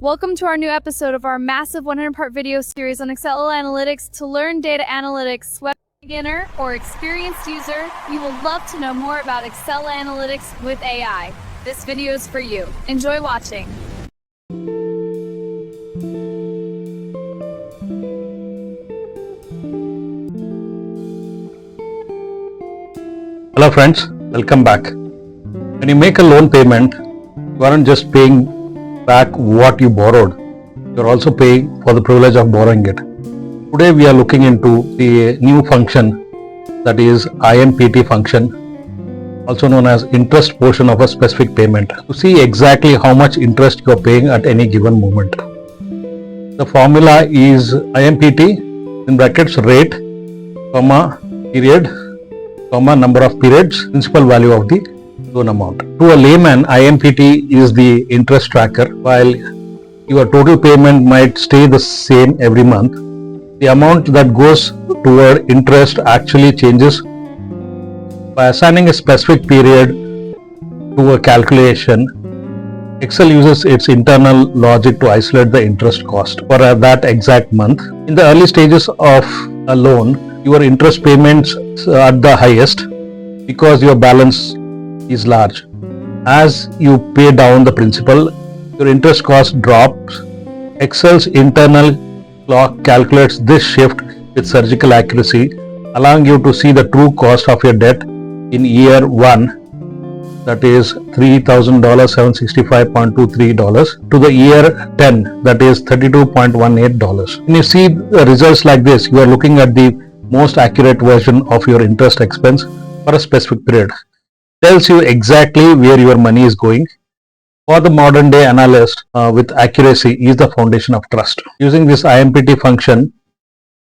Welcome to our new episode of our massive 100-part video series on Excel Analytics. To learn data analytics, whether beginner or experienced user, you will love to know more about Excel Analytics with AI. This video is for you. Enjoy watching. Hello friends, welcome back. When you make a loan payment, you aren't just paying back what you borrowed, you're also paying for the privilege of borrowing it. Today we are looking into the new function, that is IPMT function, also known as interest portion of a specific payment, to see exactly how much interest you are paying at any given moment. The formula is IPMT in brackets rate, comma, period, comma, number of periods, principal value of the loan amount. To a layman, IPMT is the interest tracker. While your total payment might stay the same every month, the amount that goes toward interest actually changes. By assigning a specific period to a calculation, Excel uses its internal logic to isolate the interest cost for that exact month. In the early stages of a loan, your interest payments are at the highest because your balance is large. As you pay down the principal, your interest cost drops. Excel's internal clock calculates this shift with surgical accuracy, allowing you to see the true cost of your debt in year 1, that is $3,000, $765.23, to the year 10, that is $32.18. When you see the results like this, you are looking at the most accurate version of your interest expense for a specific period. Tells you exactly where your money is going. For the modern day analyst, with accuracy is the foundation of trust. Using this IPMT function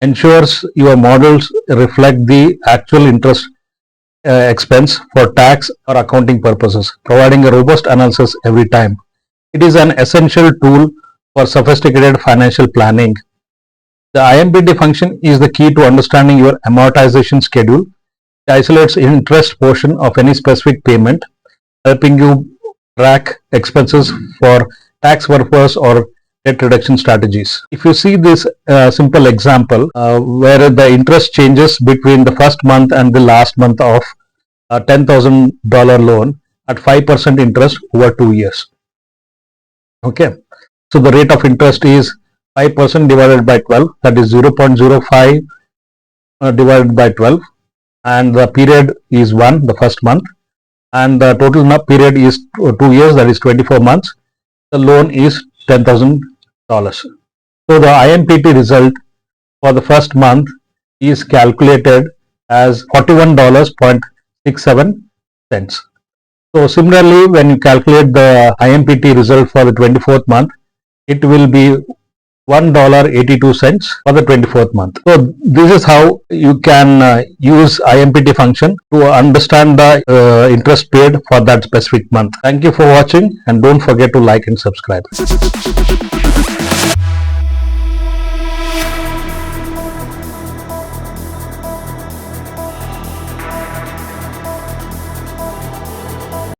ensures your models reflect the actual interest expense for tax or accounting purposes, providing a robust analysis every time. It is an essential tool for sophisticated financial planning. The IPMT function is the key to understanding your amortization schedule. It isolates interest portion of any specific payment, helping you track expenses for tax purpose or debt reduction strategies. If you see this simple example where the interest changes between the first month and the last month of a $10,000 loan at 5% interest over 2 years. Okay, so the rate of interest is 5% divided by 12, that is 0.05 divided by 12, and the period is 1, the first month, and the total period is 2 years, that is 24 months. The loan is $10,000. So the IPMT result for the first month is calculated as $41.67. So similarly, when you calculate the IPMT result for the 24th month, it will be $1.82 for the 24th month. So this is how you can use IPMT function to understand the interest paid for that specific month. Thank you for watching, and don't forget to like and subscribe.